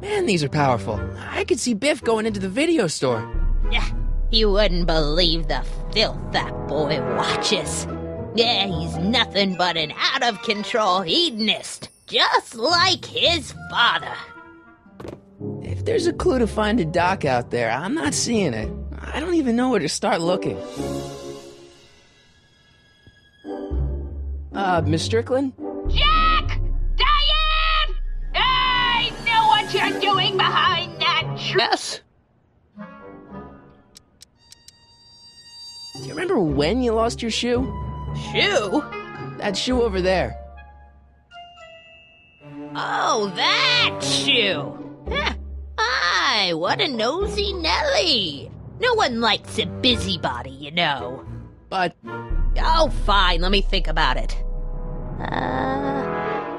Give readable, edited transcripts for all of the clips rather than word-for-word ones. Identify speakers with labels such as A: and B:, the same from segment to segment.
A: Man, these are powerful. I could see Biff going into the video store.
B: Yeah, you wouldn't believe the filth that boy watches. Yeah, he's nothing but an out-of-control hedonist, just like his father.
A: If there's a clue to finding Doc out there, I'm not seeing it. I don't even know where to start looking. Miss Strickland?
C: Jack! Diane! I know what you're doing behind that tree.
A: Yes? Do you remember when you lost your shoe?
B: Shoe?
A: That shoe over there.
B: Oh, that shoe! Huh. Aye, what a nosy Nelly! No one likes a busybody, you know.
A: But...
B: Oh, fine, let me think about it.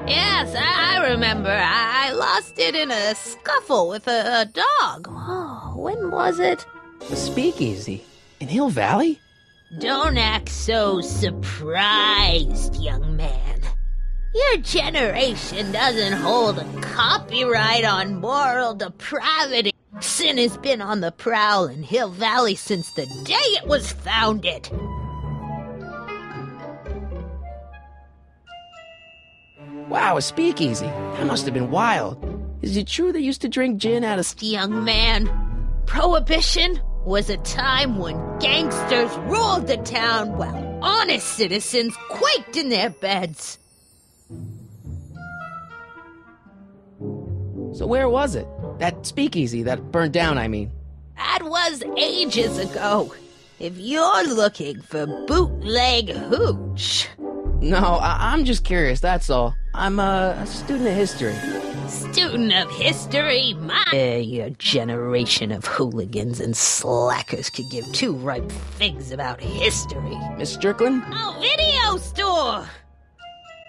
B: Yes, I remember. I lost it in a scuffle with a dog. Oh, when was it?
A: a speakeasy in Hill Valley?
B: Don't act so surprised, young man. Your generation doesn't hold a copyright on moral depravity. Sin has been on the prowl in Hill Valley since the day it was founded.
A: Wow, a speakeasy. That must have been wild. Is it true they used to drink gin out of...
B: Young man, Prohibition was a time when gangsters ruled the town while honest citizens quaked in their beds.
A: So where was it? That speakeasy that burned down, I mean.
B: That was ages ago. If you're looking for bootleg hooch...
A: No, I'm just curious, that's all. I'm a student of history.
B: Student of history? Your generation of hooligans and slackers could give two ripe figs about history.
A: Miss Strickland?
B: Oh, video store!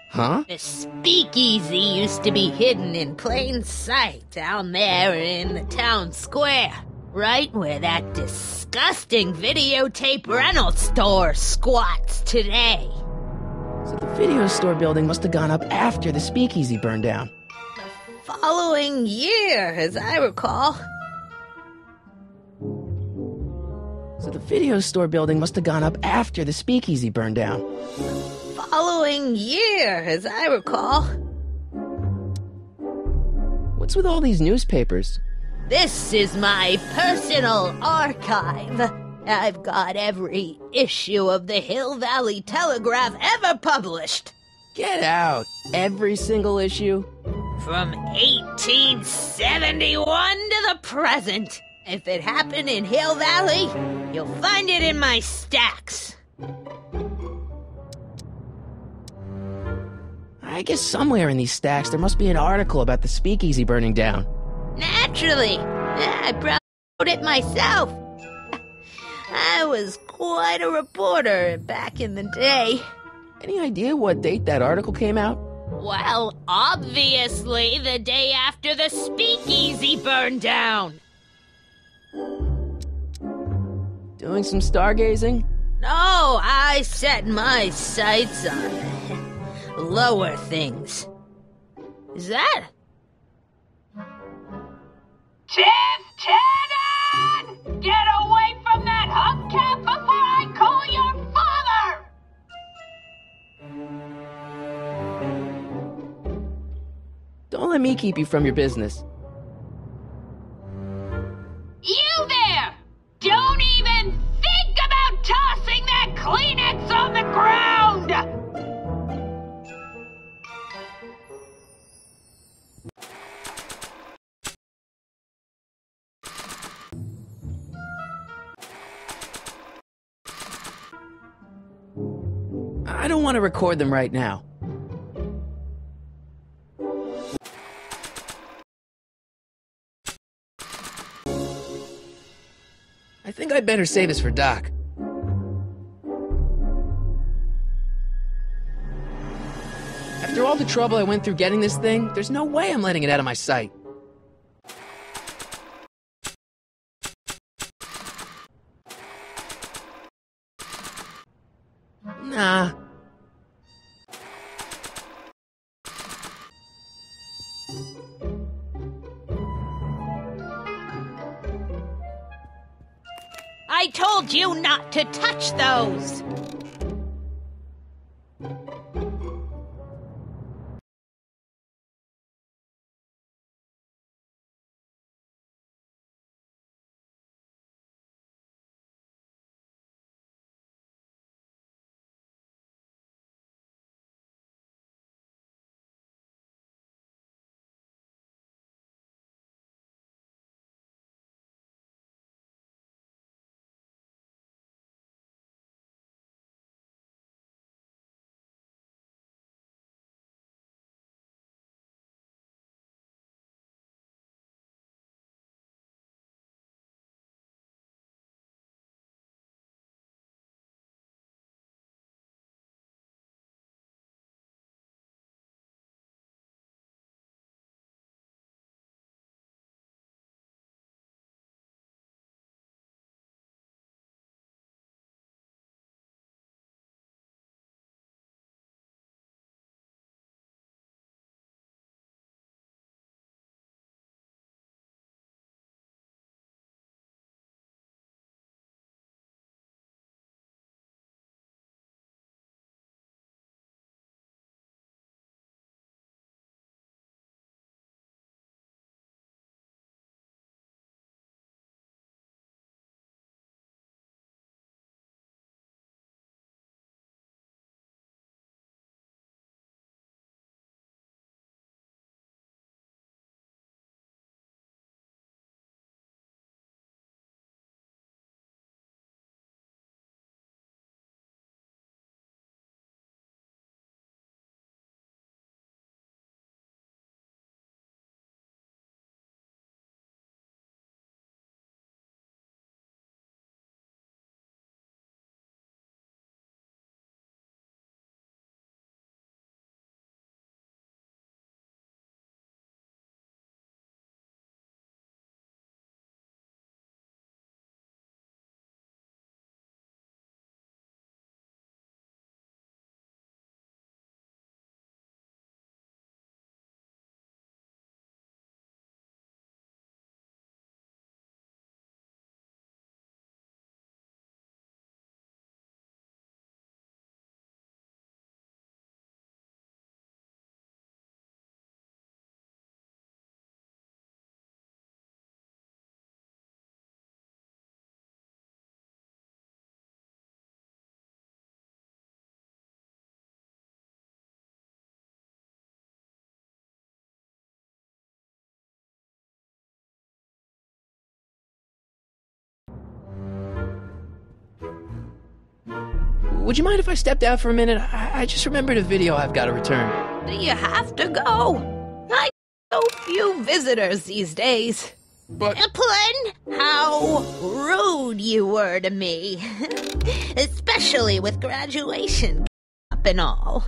A: Huh?
B: The speakeasy used to be hidden in plain sight down there in the town square. Right where that disgusting videotape rental store squats today.
A: So the video store building must have gone up after the speakeasy burned down.
B: The following year, as I recall.
A: So the video store building must have gone up after the speakeasy burned down.
B: Following year, as I recall.
A: What's with all these newspapers?
B: This is my personal archive. I've got every issue of the Hill Valley Telegraph ever published.
A: Get out! Every single issue?
B: From 1871 to the present. If it happened in Hill Valley, you'll find it in my stacks.
A: I guess somewhere in these stacks there must be an article about the speakeasy burning down.
B: Naturally. I probably wrote it myself. I was quite a reporter back in the day.
A: Any idea what date that article came out?
B: Well, obviously the day after the speakeasy burned down.
A: Doing some stargazing?
B: No, I set my sights on lower things. Is that?
C: Lieutenant! Get away from that hubcap before I call your father!
A: Don't let me keep you from your business.
C: You there! Don't even think about tossing that Kleenex on the ground!
A: I don't want to record them right now. I think I'd better save this for Doc. After all the trouble I went through getting this thing, there's no way I'm letting it out of my sight. Nah.
B: I told you not to touch those!
A: Would you mind if I stepped out for a minute? I just remembered a video I've got to return.
B: Do you have to go? I so few visitors these days.
A: But...
B: Plin, how rude you were to me. Especially with graduation up and all.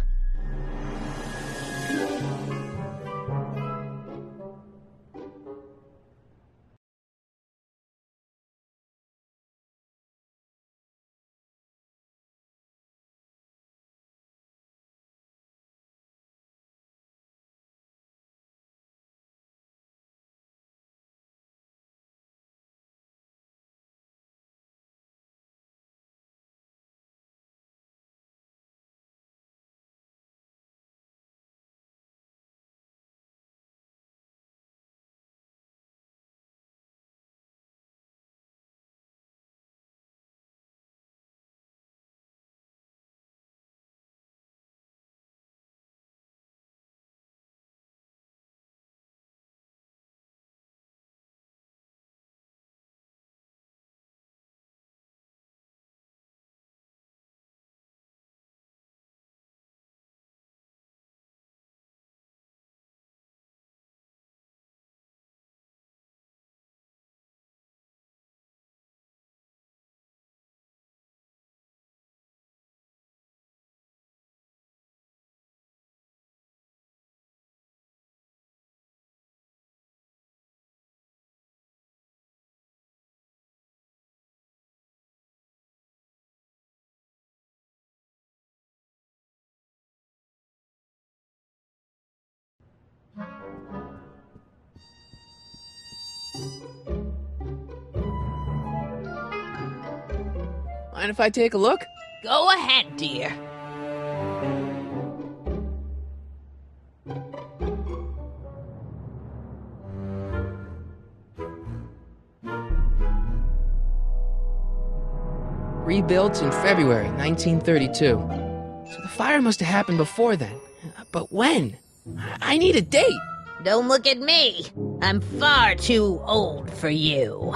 A: Mind if I take a look?
B: Go ahead, dear.
A: Rebuilt in February 1932. So the fire must have happened before then. But when? I need a date.
B: Don't look at me. I'm far too old for you.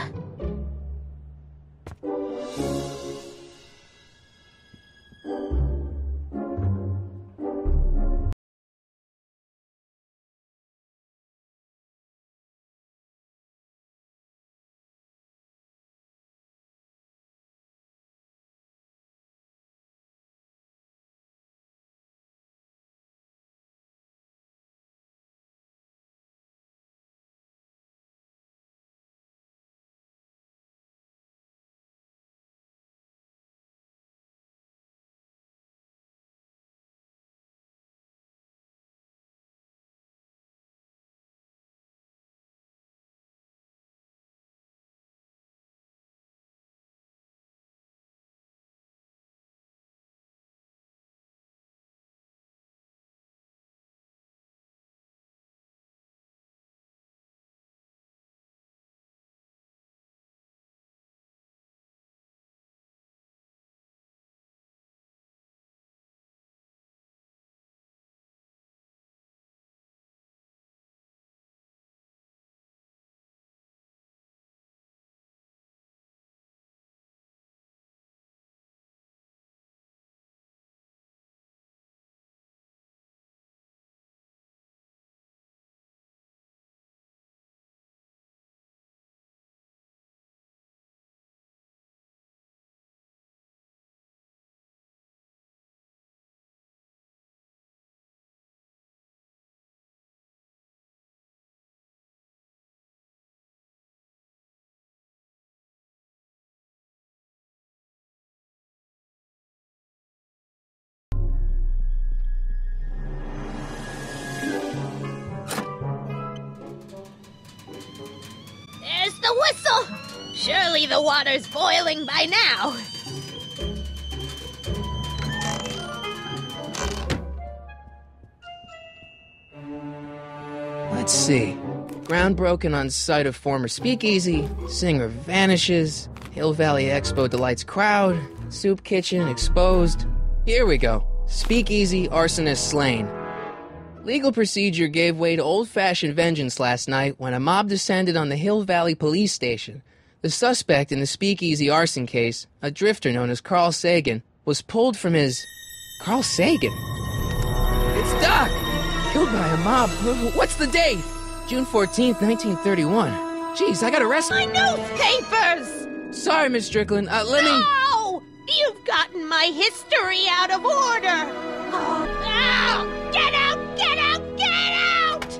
B: There's the whistle! Surely the water's boiling by now.
A: Let's see. Ground broken on site of former speakeasy. Singer vanishes. Hill Valley Expo delights crowd. Soup kitchen exposed. Here we go. Speakeasy arsonist slain. Legal procedure gave way to old-fashioned vengeance last night when a mob descended on the Hill Valley police station. The suspect in the speakeasy arson case, a drifter known as Carl Sagan, was pulled from his... Carl Sagan? It's Doc! Killed by a mob. What's the date? June 14th, 1931. Jeez, I got arrested.
B: My newspapers!
A: Sorry, Miss Strickland. Let me...
B: No! You've gotten my history out of order! Oh, get out! Get out! Get out!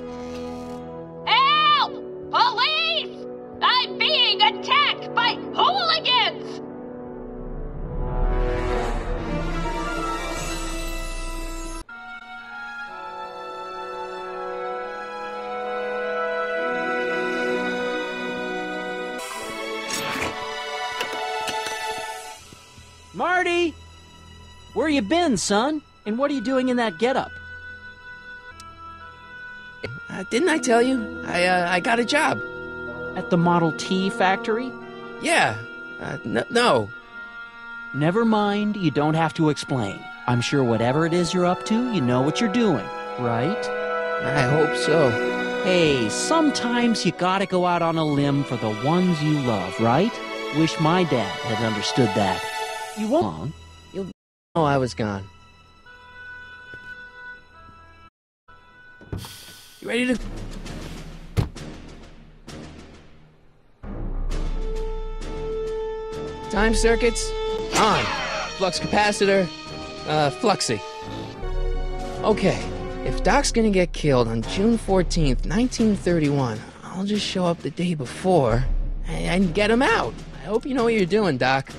C: Help! Police! I'm being attacked by hooligans!
D: Marty! Where you been, son? And what are you doing in that getup?
A: Didn't I tell you? I got a job.
D: At the Model T factory?
A: Yeah. No.
D: Never mind, you don't have to explain. I'm sure whatever it is you're up to, you know what you're doing, right?
A: I hope so.
D: Hey, sometimes you gotta go out on a limb for the ones you love, right? Wish my dad had understood that. You won't.
A: You'll know I was gone. You ready to... Time circuits? On. Flux capacitor? Fluxy. Okay, if Doc's gonna get killed on June 14th, 1931, I'll just show up the day before and get him out. I hope you know what you're doing, Doc.